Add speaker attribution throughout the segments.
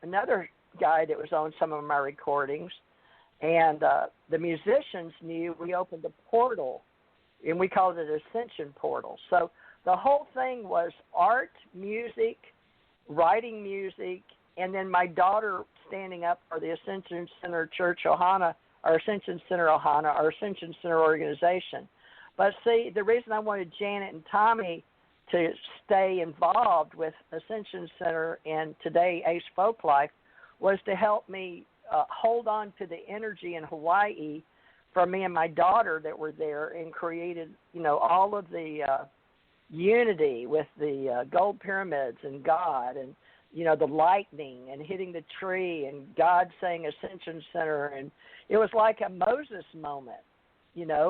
Speaker 1: another guy that was on some of my recordings, and the musicians knew we opened a portal, and we called it Ascension Portal. So the whole thing was art, music, writing music, and then my daughter standing up for the Ascension Center Church Ohana, or Ascension Center Ohana, or Ascension Center organization. But see, the reason I wanted Janet and Tommy to stay involved with Ascension Center and today Ace Folklife was to help me hold on to the energy in Hawaii for me and my daughter that were there, and created, all of the unity with the gold pyramids and God, and the lightning and hitting the tree and God saying Ascension Center, and it was like a Moses moment,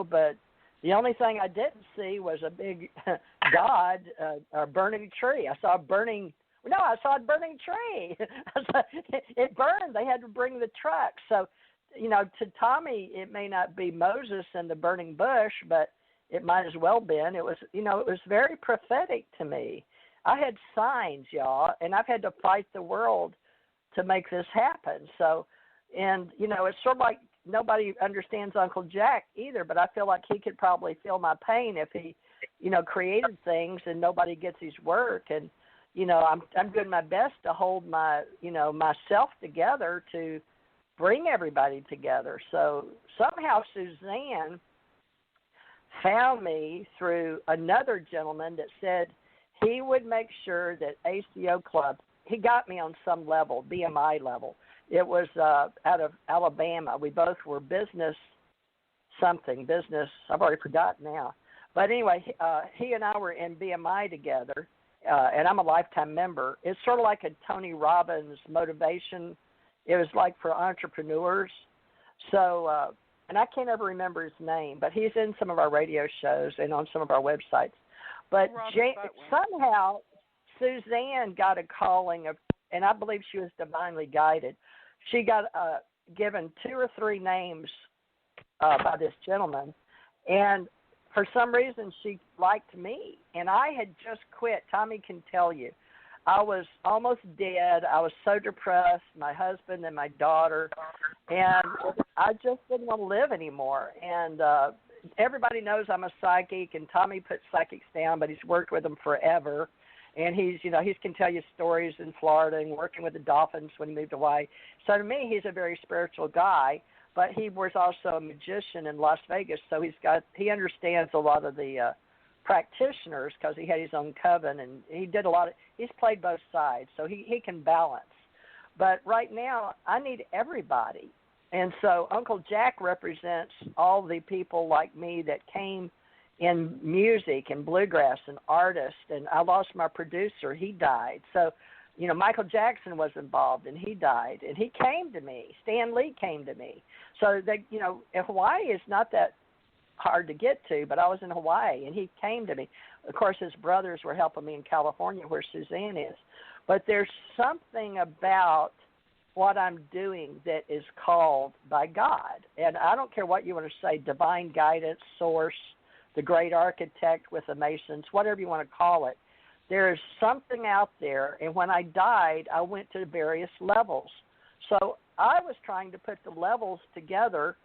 Speaker 1: but the only thing I didn't see was a big God or burning tree. I saw a burning tree. It burned. They had to bring the truck. So, to Tommy, it may not be Moses and the burning bush, but it might as well been. It was, it was very prophetic to me. I had signs, y'all, and I've had to fight the world to make this happen. So, and, it's sort of like nobody understands Uncle Jack either, but I feel like he could probably feel my pain if he, created things and nobody gets his work. And, I'm doing my best to hold my, myself together to bring everybody together. So somehow Suzanne found me through another gentleman that said he would make sure that ACO Club, he got me on some level, BMI level. It was out of Alabama. We both were business, I've already forgotten now. But anyway, he and I were in BMI together, and I'm a lifetime member. It's sort of like a Tony Robbins motivation. It was like for entrepreneurs. So, and I can't ever remember his name, but he's in some of our radio shows and on some of our websites. But somehow Suzanne got a calling of, and I believe she was divinely guided. She got given 2 or 3 names by this gentleman, and for some reason she liked me, and I had just quit. Tommy can tell you. I was almost dead. I was so depressed, my husband and my daughter, and I just didn't want to live anymore. And everybody knows I'm a psychic, and Tommy puts psychics down, but he's worked with them forever. And he can tell you stories in Florida and working with the Dolphins when he moved to Hawaii. So to me, he's a very spiritual guy, but he was also a magician in Las Vegas. So he understands a lot of the practitioners because he had his own coven, and he's played both sides, so he can balance. But right now, I need everybody. And so Uncle Jack represents all the people like me that came in music and bluegrass and artists, and I lost my producer. He died. So, Michael Jackson was involved, and he died, and he came to me. Stan Lee came to me. So, Hawaii is not that hard to get to, but I was in Hawaii, and he came to me. Of course, his brothers were helping me in California where Suzanne is. But there's something about what I'm doing that is called by God. And I don't care what you want to say, divine guidance, source, the great architect with the Masons, whatever you want to call it. There is something out there, and when I died, I went to various levels. So I was trying to put the levels together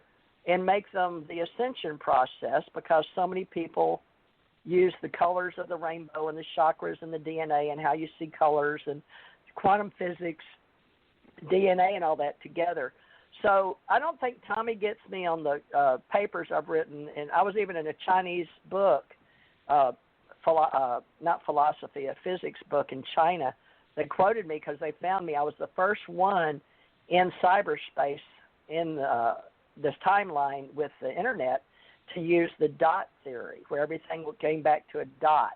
Speaker 1: and make them the ascension process, because so many people use the colors of the rainbow and the chakras and the DNA and how you see colors and quantum physics, DNA and all that together. So I don't think Tommy gets me on the papers I've written, and I was even in a Chinese book, not philosophy, a physics book in China. They quoted me because they found me. I was the first one in cyberspace in this timeline with the internet to use the dot theory, where everything came back to a dot.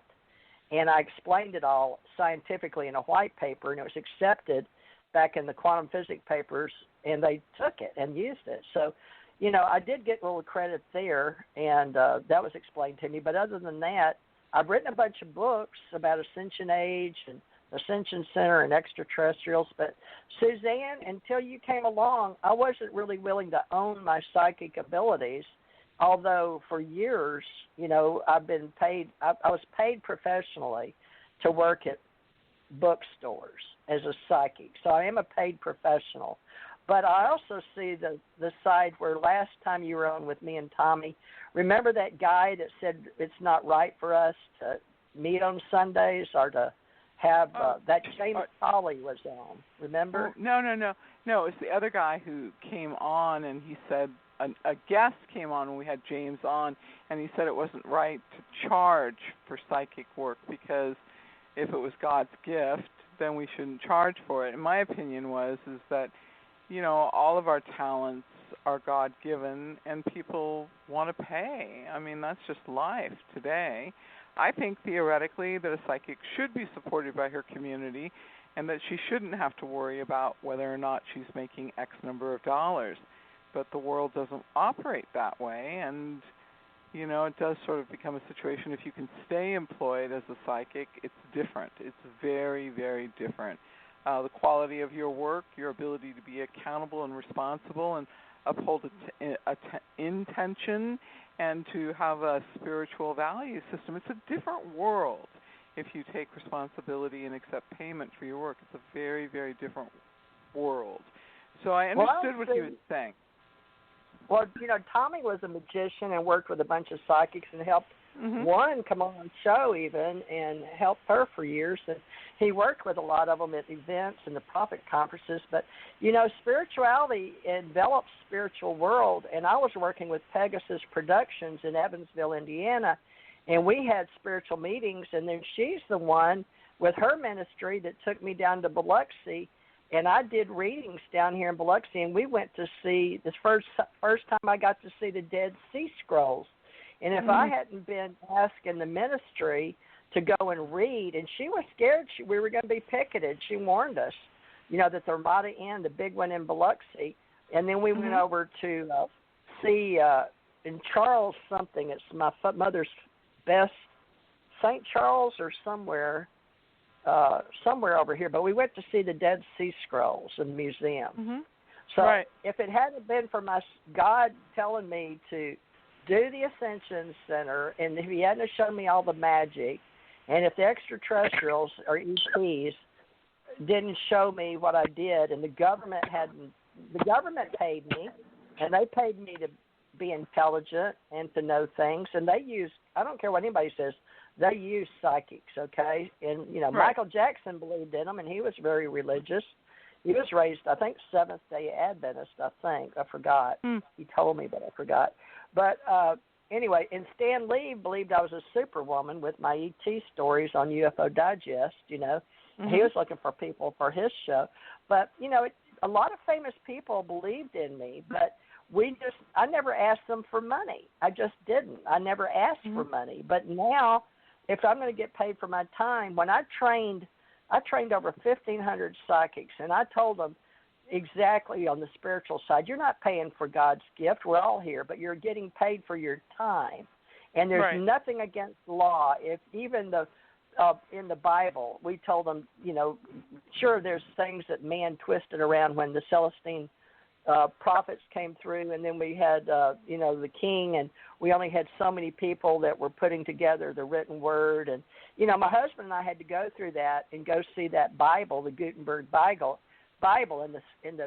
Speaker 1: And I explained it all scientifically in a white paper, and it was accepted back in the quantum physics papers, and they took it and used it. So, I did get a little credit there, and that was explained to me. But other than that, I've written a bunch of books about Ascension Age and Ascension Center and extraterrestrials. But Suzanne, until you came along, I wasn't really willing to own my psychic abilities, although for years, I've been paid. I was paid professionally to work at bookstores as a psychic. So I am a paid professional. But I also see the side where last time you were on with me and Tommy, remember that guy that said it's not right for us to meet on Sundays or to have that James Colley was on, remember?
Speaker 2: Oh, no, it's the other guy who came on, and he said a guest came on when we had James on, and he said it wasn't right to charge for psychic work because if it was God's gift, then we shouldn't charge for it. And my opinion is that, you know, all of our talents are God-given, and people want to pay. I mean, that's just life today. I think theoretically that a psychic should be supported by her community and that she shouldn't have to worry about whether or not she's making X number of dollars. But the world doesn't operate that way, and, you know, it does sort of become a situation. If you can stay employed as a psychic, it's different. It's very, very different. The quality of your work, your ability to be accountable and responsible and uphold intention and to have a spiritual value system. It's a different world if you take responsibility and accept payment for your work. It's a very, very different world. So I understood what he was saying.
Speaker 1: Well, you know, Tommy was a magician and worked with a bunch of psychics and helped one come on the show even and helped her for years. And he worked with a lot of them at events and the prophet conferences. But, you know, spirituality envelops spiritual world. And I was working with Pegasus Productions in Evansville, Indiana, and we had spiritual meetings. And then she's the one with her ministry that took me down to Biloxi. And I did readings down here in Biloxi, and we went to see this first time I got to see the Dead Sea Scrolls. And if I hadn't been asking the ministry to go and read, and she was scared we were going to be picketed. She warned us, you know, that the Ramada Inn, the big one in Biloxi, and then we went over to see in Charles something. It's my mother's best, St. Charles or somewhere over here. But we went to see the Dead Sea Scrolls in the museum. So if it hadn't been for my God telling me to do the Ascension Center, and if he hadn't shown me all the magic, and if the extraterrestrials or ETs didn't show me what I did, and the government paid me, and they paid me to be intelligent and to know things, and they use, I don't care what anybody says, they use psychics, okay? And, you know, Michael Jackson believed in them, and he was very religious. He was raised, I think, Seventh-day Adventist, I think. I forgot. He told me, but I forgot. But anyway, and Stan Lee believed I was a superwoman with my ET stories on UFO Digest, you know. He was looking for people for his show. But, you know, a lot of famous people believed in me, but I never asked them for money. I just didn't. I never asked for money. But now, if I'm going to get paid for my time, when I trained over 1,500 psychics, and I told them exactly on the spiritual side, you're not paying for God's gift. We're all here, but you're getting paid for your time. And there's nothing against law. If even in the Bible, we told them, you know, sure, there's things that man twisted around when the Celestine prophets came through, and then we had, you know, the king, and we only had so many people that were putting together the written word. And, you know, my husband and I had to go through that and go see that Bible, the Gutenberg Bible, in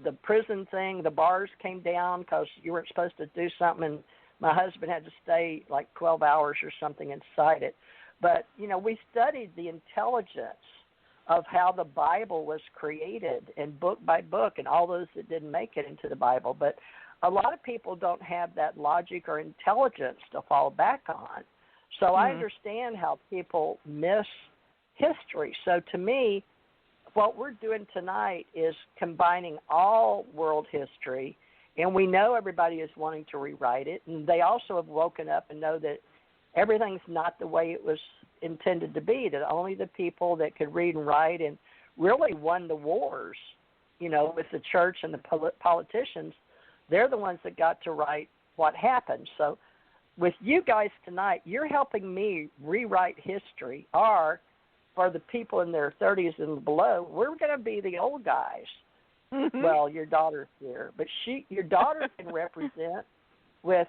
Speaker 1: the prison thing. The bars came down because you weren't supposed to do something, and my husband had to stay like 12 hours or something inside it. But, you know, we studied the intelligence of how the Bible was created, and book by book, and all those that didn't make it into the Bible. But a lot of people don't have that logic or intelligence to fall back on. So I understand how people miss history. So to me, what we're doing tonight is combining all world history, and we know everybody is wanting to rewrite it, and they also have woken up and know that everything's not the way it was intended to be, that only the people that could read and write and really won the wars, you know, with the church and the politicians, they're the ones that got to write what happened. So with you guys tonight, you're helping me rewrite history, or for the people in their 30s and below, we're going to be the old guys. Well, your daughter's here, but your daughter can represent with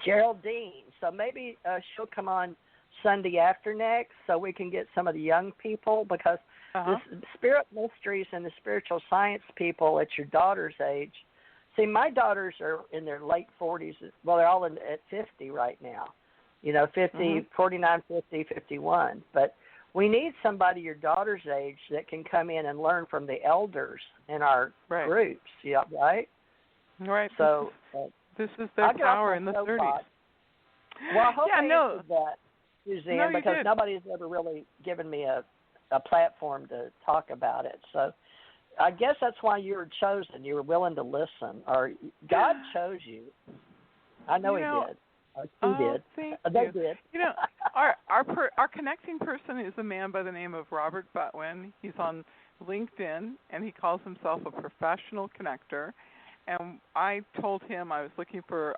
Speaker 1: Geraldine. So maybe she'll come on Sunday after next so we can get some of the young people, because the spirit mysteries and the spiritual science people at your daughter's age. See, my daughters are in their late 40s. Well, they're all at 50 right now. 50, 49, 50, 51. But we need somebody your daughter's age that can come in and learn from the elders in our groups. Yeah, right?
Speaker 2: Right.
Speaker 1: So
Speaker 2: this is their power in the 30s.
Speaker 1: Well, I hope I answered that, Suzanne, because
Speaker 2: did.
Speaker 1: nobody's ever really given me a platform to talk about it. So I guess that's why you were chosen. You were willing to listen, or God chose you. I know He did. He did. They did.
Speaker 2: Our connecting person is a man by the name of Robert Butwin. He's on LinkedIn, and he calls himself a professional connector. And I told him I was looking for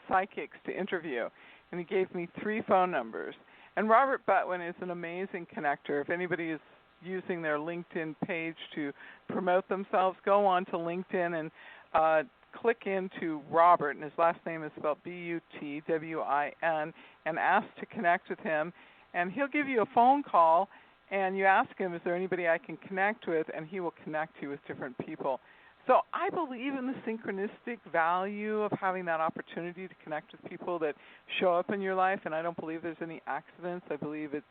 Speaker 2: psychics to interview, and he gave me 3 phone numbers. And Robert Butwin is an amazing connector. If anybody is using their LinkedIn page to promote themselves, go on to LinkedIn and click into Robert, and his last name is spelled Butwin, and ask to connect with him. And he'll give you a phone call, and you ask him, is there anybody I can connect with, and he will connect you with different people. So I believe in the synchronistic value of having that opportunity to connect with people that show up in your life, and I don't believe there's any accidents. I believe it's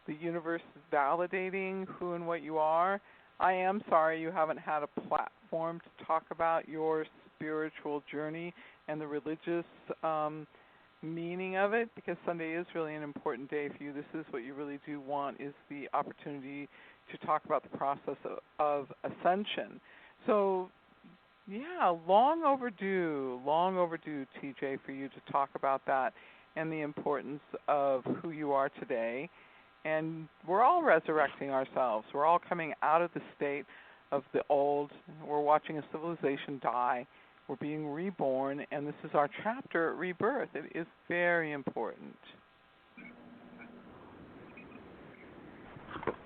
Speaker 2: the universe validating who and what you are. I am sorry you haven't had a platform to talk about your spiritual journey and the religious meaning of it, because Sunday is really an important day for you. This is what you really do want, is the opportunity to talk about the process of ascension. So, yeah, long overdue, TJ, for you to talk about that and the importance of who you are today. And we're all resurrecting ourselves. We're all coming out of the state of the old. We're watching a civilization die. We're being reborn, and this is our chapter at rebirth. It is very important.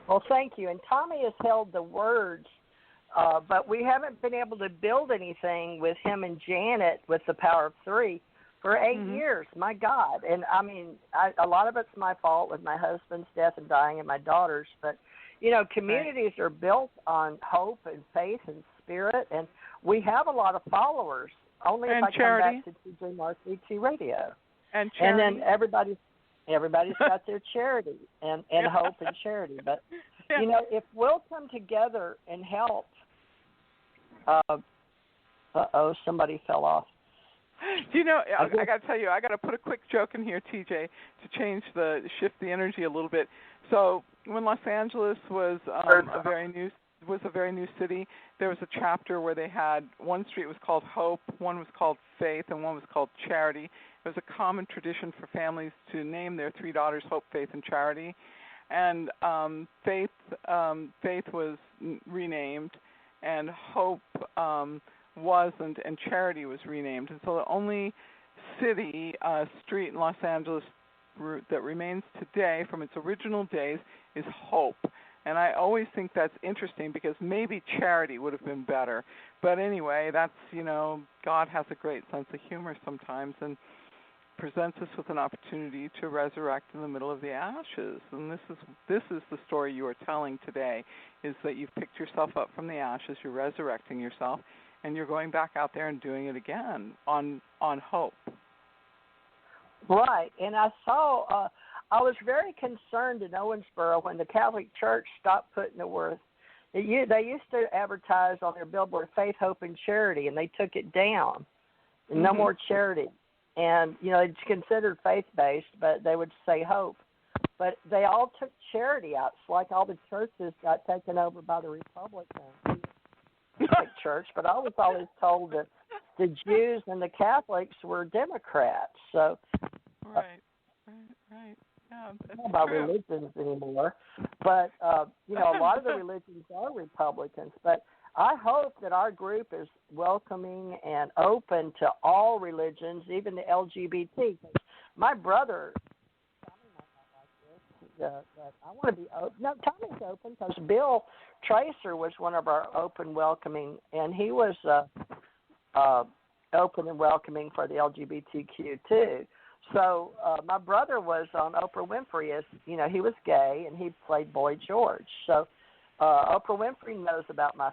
Speaker 1: Well, thank you. And Tommy has held the words, but we haven't been able to build anything with him and Janet with the Power of 3 for 8 years. My God. And, I mean, a lot of it's my fault with my husband's death and dying and my daughter's. But, communities are built on hope and faith and spirit, and we have a lot of followers. Only if I
Speaker 2: charity.
Speaker 1: come back to TJ Marcy Radio.
Speaker 2: And charity.
Speaker 1: And then everybody's got their charity and hope and charity. But, if we'll come together and help, somebody fell off.
Speaker 2: I got to tell you, I got to put a quick joke in here, TJ, to shift the energy a little bit. So when Los Angeles was a very new city, there was a chapter where they had one street was called Hope, one was called Faith, and one was called Charity. It was a common tradition for families to name their 3 daughters Hope, Faith, and Charity. And Faith was renamed, and Hope wasn't, and Charity was renamed. And so the only street in Los Angeles that remains today from its original days is Hope. And I always think that's interesting because maybe Charity would have been better. But anyway, that's, God has a great sense of humor sometimes and presents us with an opportunity to resurrect in the middle of the ashes. And this is the story you are telling today, is that you've picked yourself up from the ashes, you're resurrecting yourself, and you're going back out there and doing it again on hope.
Speaker 1: Right. And I saw, I was very concerned in Owensboro when the Catholic Church stopped putting the word. They used to advertise on their billboard faith, hope, and charity, and they took it down. No more charity. And, it's considered faith-based, but they would say hope. But they all took charity out. It's like all the churches got taken over by the Republicans. Church, but I was always told that the Jews and the Catholics were Democrats. So,
Speaker 2: right. Yeah,
Speaker 1: I don't know about religions anymore, but a lot of the religions are Republicans. But I hope that our group is welcoming and open to all religions, even the LGBT. My brother, Tommy might not like this, but I want to be open. No, Tommy's open because Bill Tracer was one of our open welcoming, and he was open and welcoming for the LGBTQ too. So my brother was on Oprah Winfrey as, he was gay and he played Boy George. So Oprah Winfrey knows about my